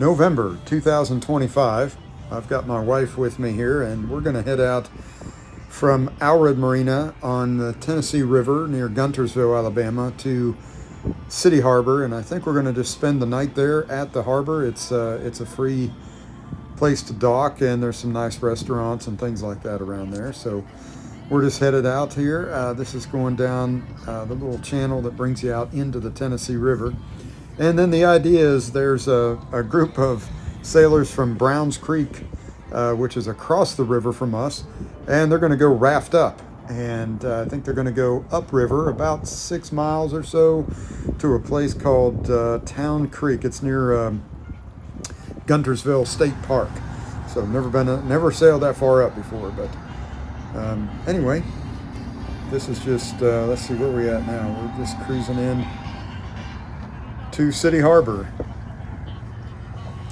November 2025. I've got my wife with me here, and we're going to head out from Alred Marina on the Tennessee River near Guntersville, Alabama, to City Harbor, and I think we're going to just spend the night there at the harbor. It's a free place to dock, and there's some nice restaurants and things like that around there. So we're just headed out here. This is going down the little channel that brings you out into the Tennessee River. And then the idea is there's a group of sailors from Browns Creek, which is across the river from us, and they're going to go raft up. And I think they're going to go upriver about 6 miles or so to a place called Town Creek. It's near Guntersville State Park. So never sailed that far up before. But anyway, this is just let's see where we're at now. We're just cruising in to City Harbor,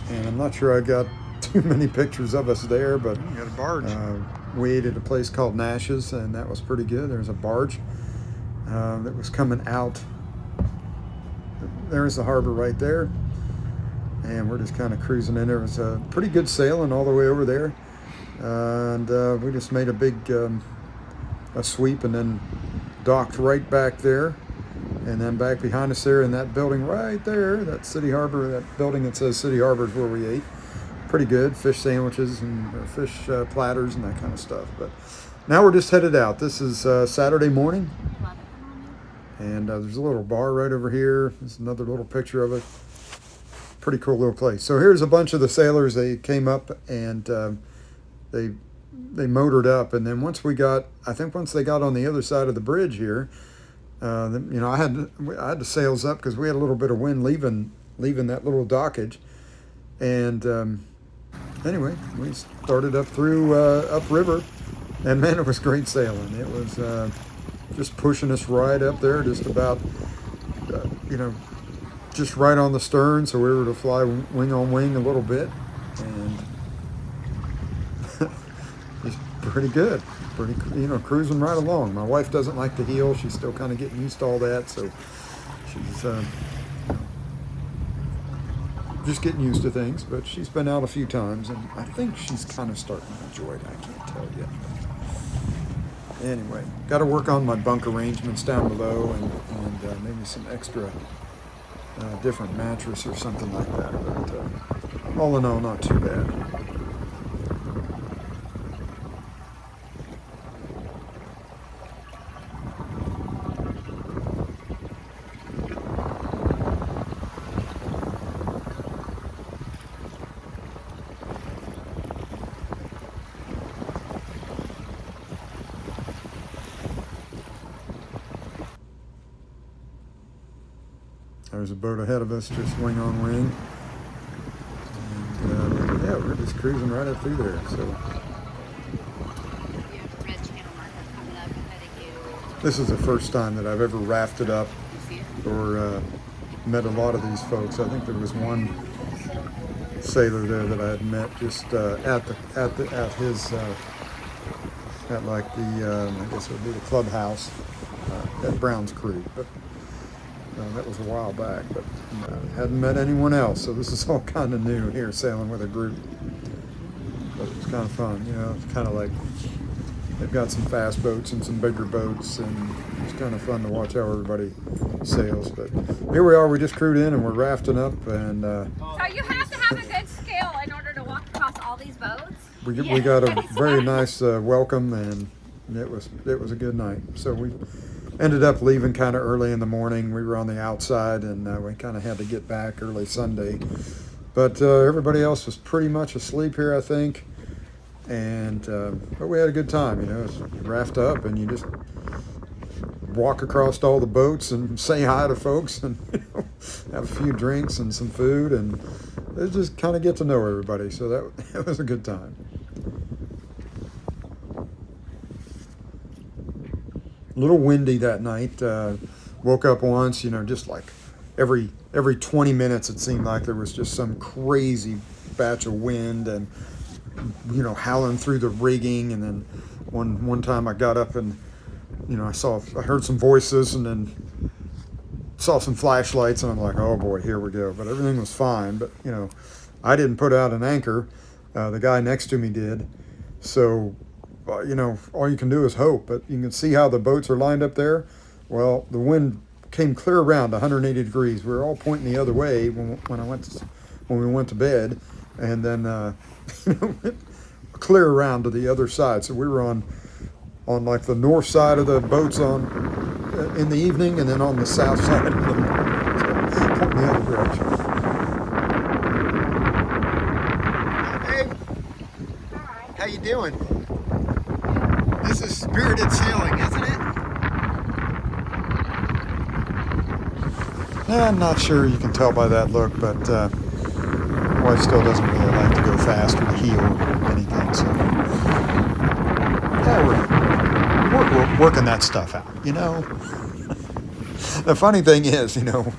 and I'm not sure I got too many pictures of us there, but You got a barge. we ate at a place called Nash's, and that was pretty good. There's a barge that was coming out. There's the harbor right there, and we're just kind of cruising in. There was a pretty good sailing all the way over there, and we just made a big a sweep and then docked right back there. And then back behind us there in that building right there, that City Harbor, that building that says City Harbor is where we ate. Pretty good fish sandwiches and fish platters and that kind of stuff. But now we're just headed out. This is Saturday morning. And there's a little bar right over here. There's another little picture of it. Pretty cool little place. So here's a bunch of the sailors. They came up and they motored up. And then once they got on the other side of the bridge here, I had to sails up because we had a little bit of wind leaving that little dockage, and anyway, we started up through upriver, and man, it was great sailing. It was just pushing us right up there, just about just right on the stern, so we were to fly wing on wing a little bit, and it's pretty good. Cruising right along. My wife doesn't like the heel. She's still kind of getting used to all that, so she's just getting used to things. But she's been out a few times, and I think she's kind of starting to enjoy it. I can't tell yet. Anyway, got to work on my bunk arrangements down below, and maybe some extra different mattress or something like that. But all in all, not too bad. There's a boat ahead of us, just wing on wing. And yeah, we're just cruising right up through there. So this is the first time that I've ever rafted up or met a lot of these folks. I think there was one sailor there that I had met just at I guess it would be the clubhouse at Browns Creek, but. That was a while back, but hadn't met anyone else, so this is all kind of new here, sailing with a group. But it's kind of fun, it's kind of like they've got some fast boats and some bigger boats, and it's kind of fun to watch how everybody sails. But here we are, we just crewed in and we're rafting up, and so you have to have a good skill in order to walk across all these boats? we got a very nice welcome, and it was a good night. So we ended up leaving kind of early in the morning. We were on the outside, and we kind of had to get back early Sunday. But everybody else was pretty much asleep here, I think. And but we had a good time. You raft up, and you just walk across all the boats and say hi to folks, and have a few drinks and some food, and just kind of get to know everybody. So that was a good time. A little windy that night. Woke up once, just like every 20 minutes it seemed like there was just some crazy batch of wind, and howling through the rigging. And then one time I got up and I heard some voices, and then saw some flashlights, and I'm like, oh boy, here we go. But everything was fine. But I didn't put out an anchor. The guy next to me did. So, you know, all you can do is hope. But you can see how the boats are lined up there. Well, the wind came clear around 180 degrees. We were all pointing the other way when we went to bed, and then you know, clear around to the other side. So we were on like the north side of the boats on in the evening, and then on the south side of them, so, pointing the other direction. Hey, how you doing? This is spirited sailing, isn't it? Yeah, I'm not sure you can tell by that look, but my wife still doesn't really like to go fast or to heel or anything, so yeah, we're working that stuff out, you know. The funny thing is, you know,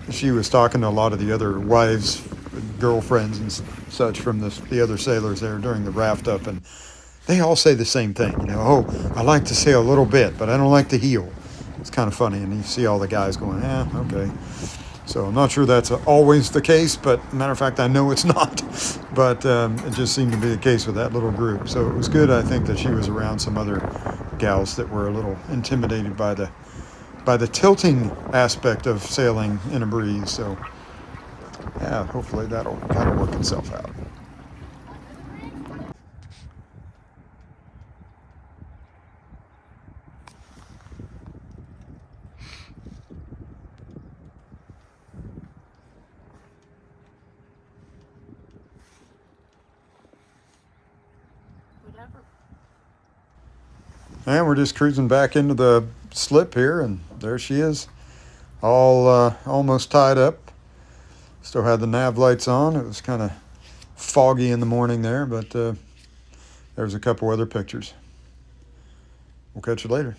she was talking to a lot of the other wives, girlfriends and such from the other sailors there during the raft up, and they all say the same thing, you know, oh, I like to sail a little bit, but I don't like to heel. It's kind of funny, and you see all the guys going, okay. So I'm not sure that's always the case, but matter of fact, I know it's not. But it just seemed to be the case with that little group. So it was good, I think, that she was around some other gals that were a little intimidated by the tilting aspect of sailing in a breeze. So yeah, hopefully that'll work itself out. And we're just cruising back into the slip here, and there she is, all almost tied up. Still had the nav lights on. It was kind of foggy in the morning there, but there's a couple other pictures. We'll catch you later.